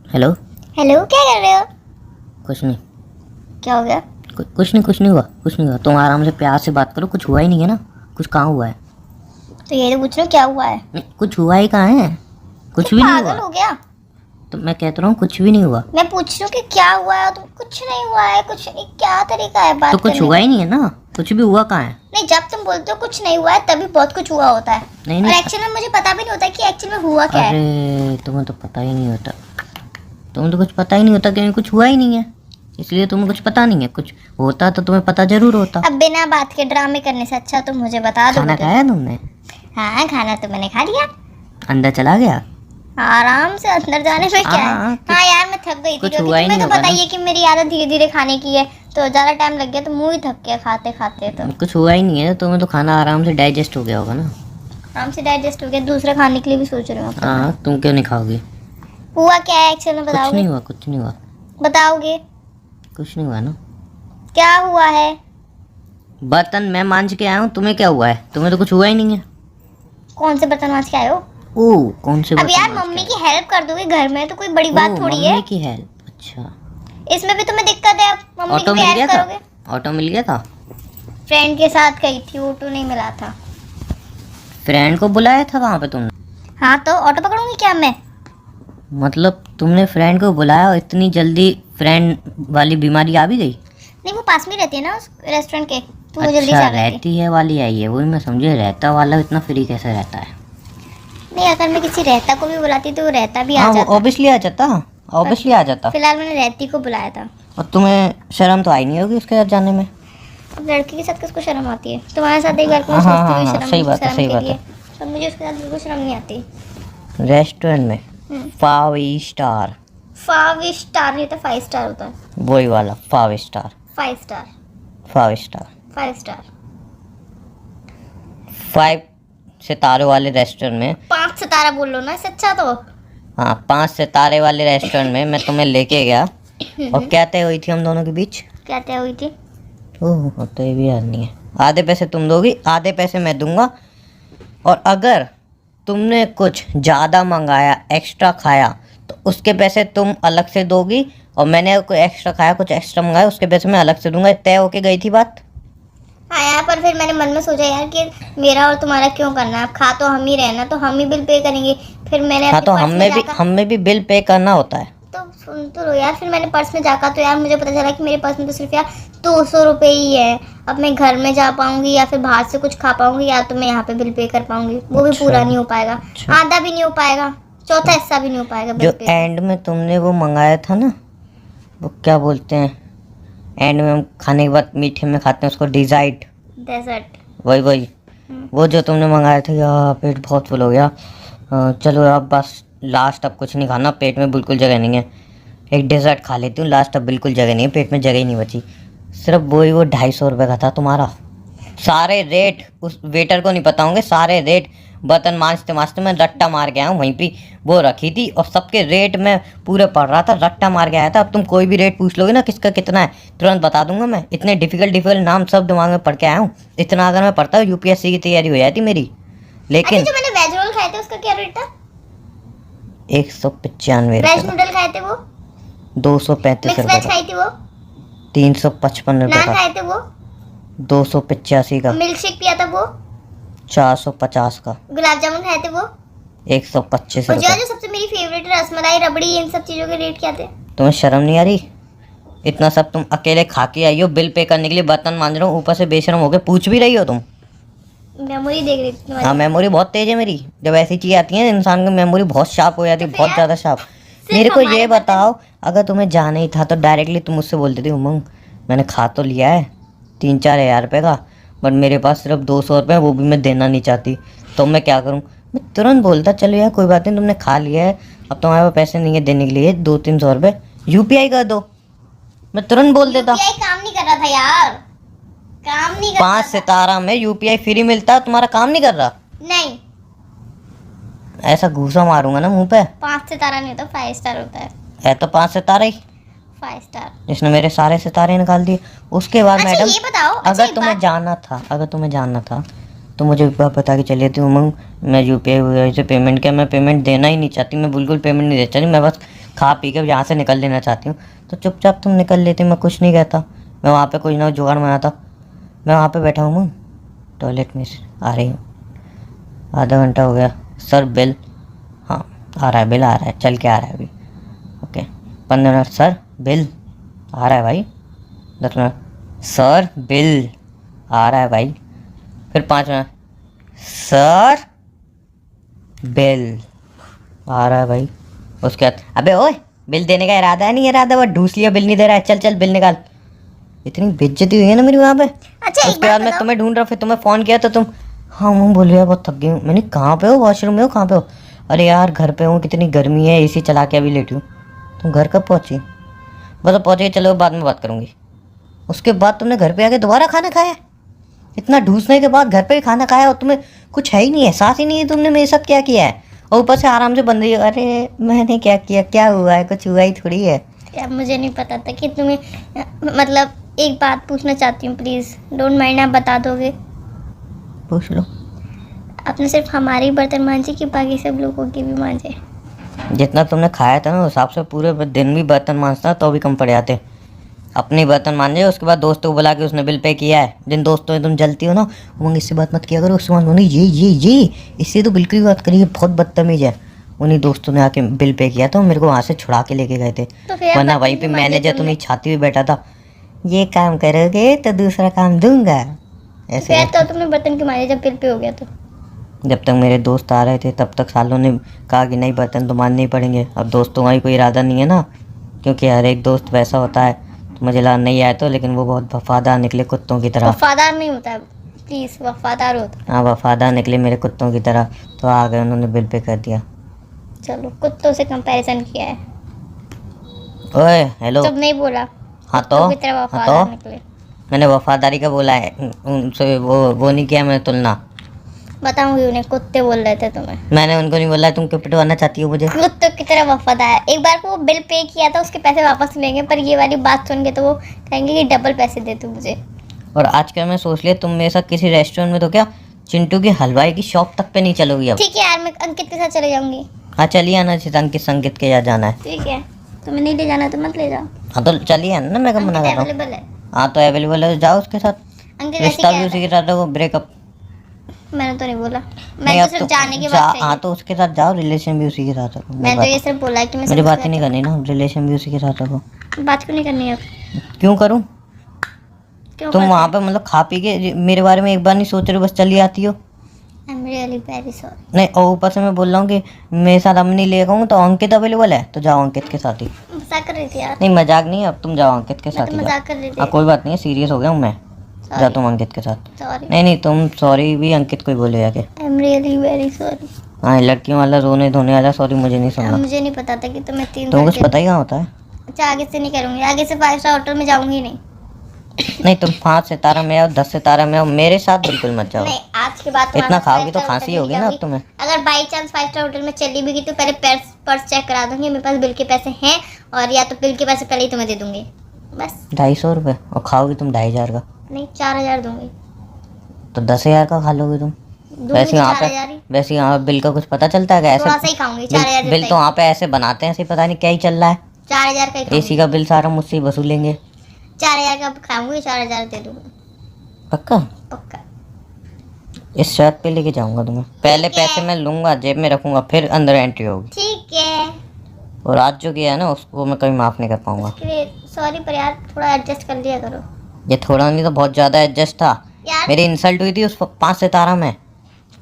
Hello. Hello, क्या कर रहे हो? कुछ नहीं। क्या हो गया? कुछ नहीं हुआ। तुम आराम से प्यार से बात करो। कुछ हुआ ही नहीं है ना। कुछ कहाँ हुआ है? तो ये तो पूछ रहे हो क्या हुआ है? नहीं, कुछ हुआ ही कहाँ है? कुछ तुम भी नहीं पागल हुआ। हो गया? तो मैं कहता रहा हूँ कुछ भी नहीं हुआ। मैं पूछ रही हूँ कि क्या हुआ है, तो कुछ नहीं हुआ है। कुछ नहीं, क्या तरीका है तो बात कुछ करने हुआ का? ही नहीं है ना। कुछ भी हुआ कहाँ है? नहीं, जब तुम बोलते हो कुछ नहीं हुआ है तभी बहुत कुछ हुआ होता है। नहीं और नहीं। एक्चुअल में मुझे पता भी नहीं होता कि एक्चुअल में हुआ क्या है। अरे तुम्हें तो पता ही नहीं होता। तुम्हें तो कुछ पता ही नहीं होता क्योंकि कुछ हुआ ही नहीं है। इसलिए तुम्हें कुछ पता नहीं है। कुछ होता तो तुम्हें पता जरूर होता। अब बिना बात के ड्रामे करने से अच्छा तुम मुझे बता दो। खाना खाया तुमने? हाँ, खाना तो मैंने खा लिया। अंदर चला गया? आराम से अंदर जाने में क्या है। हाँ यार, मैं थक गई थी कुछ क्योंकि हुआ ही तुम्हें नहीं तो होगा पता ना। ही है कि मेरी आदत धीरे धीरे खाने की है, तो ज़्यादा टाइम लग गया तो मुंह ही थक गया खाते खाते। तो कुछ हुआ ही नहीं है। तुम्हें तो खाना आराम से डाइजेस्ट हो गया होगा ना। आराम से डाइजेस्ट हो गया। दूसरा खाने के लिए भी सोच रही हूँ। हाँ, तुम क्यों नहीं खाओगी? हुआ क्या है एक्चुअल में कुछ नहीं बताओगे? हुआ। कुछ नहीं हुआ। बताओगे कुछ नहीं हुआ ना। क्या हुआ है? बर्तन मैं मांज के आया हूँ। तुम्हें क्या हुआ है? तुम्हें तो कुछ हुआ ही नहीं है। कौन से बर्तन मांज के आए हो? ओह, कौन से अब बर्तन यार मांज के मम्मी आए? की हेल्प कर दोगे घर में, तो कोई बड़ी बात ओह, थोड़ी मम्मी है। की हेल्प। अच्छा। इसमें भी तुम्हें दिक्कत है? अब मम्मी की ऑटो भी मिल गया हेल्प था? करोगे? ऑटो मिल गया था? फ्रेंड के साथ गई थी, ऑटो नहीं मिला था। फ्रेंड को बुलाया था वहाँ पे तुमने? हाँ, तो ऑटो पकड़ूंगी क्या मैं? मतलब तुमने फ्रेंड को बुलाया और इतनी जल्दी फ्रेंड वाली बीमारी आ भी गई? नहीं, वो पास में रहती है ना उस रेस्टोरेंट के, तो वो जल्दी से अच्छा, आ गई थी। रहती है वाली आई है। वही मैं समझे, रहता वाला इतना फ्री कैसे रहता है? नहीं, अगर मैं किसी रहता को भी बुलाती तो वो रहता भी आ हाँ, वो जाता। ऑब्वियसली आ जाता। ऑब्वियसली आ जाता। फिलहाल मैंने रहती को बुलाया था। और तुम्हें शर्म तो आई नहीं होगी उसके साथ जाने में? अब लड़की के साथ किसको शर्म आती है? तुम्हारे साथ एक बार को मैं हाँ, सोचती हाँ, हुई हाँ, शर्म सही बात है, शर्म सही के बात लिए। है। तो मुझे उसके साथ बिल्कुल शर्म नहीं आती। रेस्टोरेंट में हम्म। 5 स्टार। 5 स्टार नहीं होता, 5 स्टार होता है। वही वाला 5 स्टार। 5 स्टार। 5 स्टार। 5 स्टार। 5 सितारों वाले रेस्टोरेंट में। 5 सितारा बोल लो ना, इससे अच्छा तो। हाँ, 5 सितारे वाले रेस्टोरेंट में मैं तुम्हें लेके गया। और क्या तय हुई थी हम दोनों के बीच? क्या तय हुई थी? ओह, तो ये भी याद नहीं है। आधे पैसे तुम दोगी, आधे पैसे मैं दूंगा। और अगर तुमने कुछ ज़्यादा मंगाया, एक्स्ट्रा खाया, तो उसके पैसे तुम अलग से दोगी। और मैंने कोई एक्स्ट्रा खाया, कुछ एक्स्ट्रा मंगाया, उसके पैसे मैं अलग से दूंगा। तय होके गई थी बात। हाँ यार, पर फिर मैंने मन में सोचा यार कि मेरा और तुम्हारा क्यों करना है, अब खा तो हम ही रहना, तो हम ही बिल पे करेंगे। फिर मैंने हाँ, अपने तो पर्स में जाकर हमें भी बिल पे करना होता है। तो सुन तो लो यार, फिर मैंने पर्स में जाकर तो यार मुझे पता चला कि मेरे पर्स में तो सिर्फ यार 200 रुपये ही है। अब मैं घर में जा पाऊंगी या फिर बाहर से कुछ खा पाऊंगी, या तो मैं यहाँ पे बिल पे कर पाऊंगी, वो भी अच्छा। पूरा नहीं हो पाएगा। अच्छा। आधा भी नहीं हो पाएगा, चौथा हिस्सा भी नहीं हो पाएगा बिल जो पे। एंड में तुमने वो मंगाया था ना, वो क्या बोलते हैं, एंड में हम खाने के बाद मीठे में खाते हैं उसको, डिज़र्ट। डेजर्ट। वही वो जो तुमने मंगाया था। यार पेट बहुत फुल हो गया। चलो अब बस लास्ट, अब कुछ नहीं खाना, पेट में बिल्कुल जगह नहीं है। एक डेजर्ट खा लेती हूँ लास्ट, अब बिल्कुल जगह नहीं है, पेट में जगह ही नहीं बची। सिर्फ वही वो 250 रुपये का था तुम्हारा। सारे रेट उस वेटर को नहीं पता होंगे, सारे रेट बर्तन मांजते मांजते मैं रट्टा मार के आया हूँ। वहीं पे वो रखी थी और सबके रेट मैं पूरे पढ़ रहा था, रट्टा मार के आया था। अब तुम कोई भी रेट पूछ लोगे ना किसका कितना है, तुरंत बता दूंगा मैं। इतने डिफिकल्ट नाम सब दिमाग में पढ़ के आया हूँ। इतना अगर मैं पढ़ता हूँ यूपीएससी की तैयारी हो जाती मेरी। अच्छा, लेकिन जो मैंने वेज रोल खाए थे उसका क्या रेट था? 195 वेज रुपये नूडल खाए थे वो? का। 235 मिक्स रुपये वेज का। खाई थी वो? 355 रुपये नान का। खाए थे वो? 285 का। मिल्क शेक पिया था वो? 450 का। गुलाब जामुन खाए थे वो? 125 और जो रुपये। जो सबसे मेरी फेवरेट रसमलाई रबड़ी, इन सब चीज़ों के रेट क्या थे? तुम्हें शर्म नहीं आ रही? इतना सब तुम अकेले खा के आई हो, बिल पे करने के लिए बर्तन मांज रहा हूँ, ऊपर से बेशरम हो के पूछ भी रही हो तुम। मेमोरी देख रही थी हाँ, तुम्हारी। मेमोरी बहुत तेज है मेरी। जब ऐसी चीज़ें आती हैं इंसान की मेमोरी बहुत शार्प हो जाती है, तो बहुत फिर ज़्यादा शार्प। सिर्फ मेरे को हमारे ये बर्तन- बताओ, अगर तुम्हें जाना ही था तो डायरेक्टली तुम मुझसे बोलती थी, उमंग मैंने खा तो लिया है 3-4 हज़ार रुपये का, बट मेरे पास सिर्फ 200 रुपये, वो भी मैं देना नहीं चाहती, तो मैं क्या करूँ? मैं तुरंत बोलता, चलो यार कोई बात नहीं, तुमने खा लिया है, अब तुम्हारे पास पैसे नहीं है देने के लिए 200-300 रुपये, यूपीआई कर दो। मैं तुरंत बोल देता। यूपीआई काम नहीं कर रहा था यार, काम नहीं कर रहा 5 था। सितारा में यूपीआई फ्री मिलता है, तुम्हारा काम नहीं कर रहा? नहीं, ऐसा घूसा मारूंगा ना मुंह पे। 5 सितारा नहीं होता, 5 स्टार होता है। है तो 5 सितारे ही, 5 स्टार। जिसने मेरे सारे सितारे निकाल दिए। उसके बाद अच्छा मैडम, ये बताओ, अच्छा अगर एक तुम्हें बात, जाना था तो मुझे एक बार बता के चलिए थी, उमंग मैं यूपीआई से पेमेंट किया, मैं पेमेंट देना ही नहीं चाहती, मैं बिल्कुल पेमेंट नहीं देना चाहती, मैं बस खा पी के यहाँ से निकल लेना चाहती हूँ तो चुपचाप तुम निकल लेते, मैं कुछ नहीं कहता। मैं वहाँ पे कोई ना जुगाड़ बनाता। मैं वहाँ पे बैठा हूँ टॉयलेट में से आ रही हूँ, आधा घंटा हो गया। सर बिल, हाँ आ रहा है, बिल आ रहा है, चल के आ रहा है अभी। ओके 15 मिनट, सर बिल आ रहा है भाई। 10 मिनट, सर बिल आ रहा है भाई। फिर 5 मिनट, सर बिल आ रहा है भाई। उसके बाद अबे ओए बिल देने का इरादा है, नहीं इरादा, वो ढूस लिया, बिल नहीं दे रहा है, चल चल बिल निकाल। इतनी बेइज्जती हुई है ना मेरी वहाँ पे। अच्छा एक उसके बाद बात मैं बताओ, तुम्हें ढूंढ रहा, फिर तुम्हें फ़ोन किया तो तुम हाँ मैं बोल रही है बहुत थक गई हूँ। मैंने कहाँ पे हो, वॉशरूम में हो, कहाँ पे हो? अरे यार घर पे हूँ, कितनी गर्मी है, एसी चला के अभी लेटी हूँ। तुम घर कब पहुँची? बस पहुँच गई, चलो बाद में बात करूँगी। उसके बाद तुमने घर पे आके दोबारा खाना खाया? इतना ढूंसने के बाद घर पे ही खाना खाया और तुम्हें कुछ है ही नहीं, एहसास ही नहीं है तुमने मेरे साथ क्या किया है। और ऊपर से आराम से बन रही है, अरे मैंने क्या किया, क्या हुआ है, कुछ हुआ ही थोड़ी है। यार मुझे नहीं पता था कि तुम्हें, मतलब एक बात पूछना चाहती हूँ, प्लीज़ डोंट माइंड, आप बता दोगे? पूछ लो। आपने सिर्फ हमारे ही बर्तन मांजे कि बाकी सब लोगों के भी मांजे? जितना तुमने खाया था ना उस हिसाब से पूरे दिन भी बर्तन मांजता तो भी कम पड़ जाते। अपने बर्तन मांजे, उसके बाद दोस्तों को बुला के उसने बिल पे किया है। जिन दोस्तों में तुम जलती हो ना, वो इससे बात मत किया करो, उससे बात नहीं, ये इससे तो बिल्कुल भी बात करिए, बहुत बदतमीज है। उन्हीं दोस्तों ने आके बिल पे किया था, मेरे को वहाँ से छुड़ा के लेके गए थे। तो फिर वरना वहीं पे मैनेजर तुम्हें छाती हुई बैठा था, ये काम करोगे तो दूसरा काम दूंगा, ऐसे। फिर तो तुमने बर्तन क्यों मांजे जब बिल पे हो गया तो? जब तक मेरे दोस्त आ रहे थे तब तक सालों ने कहा कि नहीं बर्तन तो मानने ही पड़ेंगे। अब दोस्तों का ही कोई इरादा नहीं है ना, क्योंकि हर एक दोस्त वैसा होता है। तो मुझे लगा नहीं आए तो, लेकिन वो बहुत वफादार निकले कुत्तों की तरह। वफादार नहीं होता है, प्लीज़ वफादार होता है। हाँ वफादार निकले मेरे कुत्तों की तरह, तो आ गए, उन्होंने बिल पे कर दिया। चलो कुत्तों से कंपैरिजन किया है, ओए हेलो। जब नहीं बोला हाँ तो कुत्तों की तरह हाँ वफादार तो निकले। मैंने वफादारी का बोला है, उनसे वो नहीं किया मैंने तुलना। बताऊंगी उन्हें, कुत्ते बोल रहे थे तुम्हें। मैंने उनको नहीं बोला तुम क्यों पिटवाना चाहती हो मुझे। कुत्तों की तरह वफादार। एक बार को वो बिल पे किया था, उसके पैसे वापस लेंगे, पर ये वाली बात सुन के तो वो कहेंगे कि डबल पैसे दे तू मुझे। और आजकल मैं सोच लिया तुम मेरे साथ किसी रेस्टोरेंट में तो क्या, चिंटू की हलवाई की शॉप तक पे नहीं चलोगी अब। ठीक है यार, मैं अंकित के साथ चले जाऊंगी। हाँ चलिए आना, अंकित संकित के यहाँ जाना है। ठीक है, तुम्हें नहीं ले जाना तो मत ले जाओ। हाँ तो चलिए आना ना, मैं कब मना कर रहा हूँ। अवेलेबल है हाँ तो अवेलेबल है, जाओ उसके साथ। अंकित, वैसे रिश्ता क्या भी है? उसी के साथ रखो, ब्रेकअप मैंने तो नहीं बोला, नहीं। मैं अब तो सिर्फ तो जाने के जा, बाद हाँ तो उसके साथ जाओ, रिलेशन भी उसी के साथ रखो। मैं तो ये सिर्फ बोला कि मैं मुझे सबके बात ही नहीं करनी ना, रिलेशन भी उसी के साथ रखो। साथ- बात क्यों नहीं करनी अब? क्यों करूँ? क्यों? तुम वहाँ पे मतलब खा पी के मेरे बारे में एक बार नहीं सोच रहे हो, बस चली आती हो। I am really very sorry. नहीं, और ऊपर से मैं बोल रहा हूँ कि मेरे साथ अब नहीं लेगा हूँ, तो अंकित अवेलेबल है तो जाओ अंकित के साथ ही। मजाक कर रही थी यार, नहीं मजाक नहीं है, अब तुम जाओ अंकित के मैं साथ तो ही जाओ। मजाक कर रही हाँ थी। कोई बात नहीं है, सीरियस हो गया हूँ मैं। जा सॉरी तुम अंकित के साथ। सॉरी, नहीं नहीं तुम सॉरी भी अंकित को ही बोले जाके। I am really very sorry. हाँ लड़कियों वाला रोने धोने वाला सॉरी मुझे नहीं सुनना। मुझे नहीं पता था कि तुम्हें 3 तुमको कुछ घंटे। पता ही कहाँ होता है। अच्छा आगे से नहीं करूंगी, आगे से 5 स्टार होटल में जाऊंगी नहीं। नहीं तुम 5 सितारा में आओ, 10 सितारा में आओ, मेरे साथ बिल्कुल मत जाओ। नहीं, आज के बाद इतना तुम्हारे साथ खाओगी तो 5 स्टार खांसी होटल होगी नहीं ना अब जाऊंगी। तुम्हें। अगर बाई चांस 5 स्टार होटल में चली भी गई तो पहले पर्स चेक करा दूंगी, मेरे पास बिल के पैसे हैं, और या तो बिल के पैसे पहले ही तुम्हें दे दूंगी बस। 250 रुपये, और खाओगी तुम 2500 का, नहीं 4000 दूंगी। तो 10,000 का खा लोगे तुम। दूंगी वैसे यहाँ 4000 ही, पे, वैसे यहाँ बिल का कुछ पता चलता है क्या? थोड़ा सा ऐसे ही खाऊंगी। 4000 बिल तो वहाँ पे ऐसे बनाते हैं, ऐसे पता नहीं क्या ही चल रहा है। 4000 का ही खाऊंगी। एसी का बिल सारा मुझसे ही वसूलेंगे। 4000 का खाऊंगी, 4000 दे दूंगी पक्का? पक्का। इस शर्ट पे लेके जाऊंगा तुम्हें, पहले ठीक है। पैसे मैं लूंगा जेब में रखूंगा, फिर अंदर एंट्री होगी। ठीक है, और आज जो किया है ना उसको मैं कभी माफ नहीं कर पाऊंगा। उसके लिए सॉरी, पर यार थोड़ा एडजस्ट कर लिया करो ये थोड़ा नहीं तो बहुत ज्यादा एडजस्ट था। यार। मेरी इंसल्ट हुई थी उस 5 सितारा में।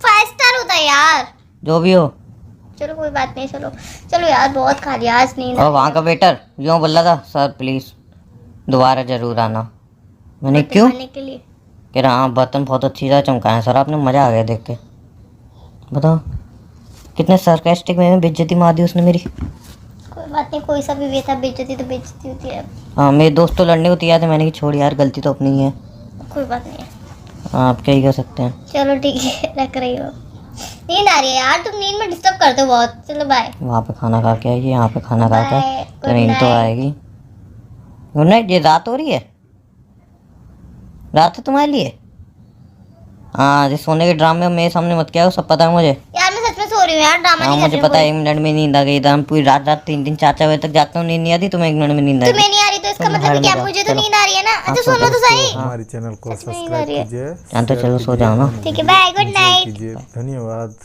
5 स्टार होता है यार। जो भी हो। चलो कोई बात नहीं, चलो चलो यार, बहुत खा लिया आज, नींद आ और वहाँ रही का वेटर यूँ बोल रहा था, सर प्लीज दोबारा जरूर आना। मैंने है। क्यों? खाने के लिए। कह रहा हाँ बर्तन बहुत अच्छी तरह चमकाए हैं सर आपने, मज़ा आ गया देख के। बताओ कितने सरकास्टिक में बेइज्जती मार दी उसने मेरी। कोई बात नहीं, कोई सा भी वे था, बेइज्जती तो बेइज्जती होती है। हाँ मेरे दोस्त तो लड़ने को तैयार थे, मैंने कि छोड़ यार गलती तो अपनी ही है। कोई बात नहीं है, हाँ आप क्या ही कर सकते हैं। चलो ठीक है, रख रही हो। नींद आ रही है यार, तुम नींद में डिस्टर्ब करते हो बहुत। चलो बाय वहाँ पे खाना खा के आएगी, यहाँ पे खाना खा के बाय, तो गुड नींद तो नाइट। आएगी। Good night. ये रात हो रही है, रात है तुम्हारे लिए। हाँ जिस सोने के ड्रामे में मेरे सामने मत क्या हो, सब पता है मुझे। यार मैं सच में सो सो रही हूँ यार, ड्रामा हाँ नहीं कर मुझे रही हूँ पता है, कोई। 1 मिनट में नींद आ गई था। हम पूरी रात रात 3 3 4 4 बजे तक जागता हूँ, नींद नहीं आती। तुम्हें 1 मिनट में नींद आ तुम्हें गई। नहीं आ रही तो इसका तुम मतलब घर है में क्या? जाओ, मुझे तो चलो। नींद आ रही है ना। हाँ, अच्छा सो सुनो जाओ। तो सही। हमारे चैनल को सच में नींद आ सब्सक्राइब रही है। कीजिए, हाँ, तो शेयर चलो सो कीजिए जाओ ना। and ठीक है, बाय, गुड वीडियो नाइट। कीजिए। धन्यवाद।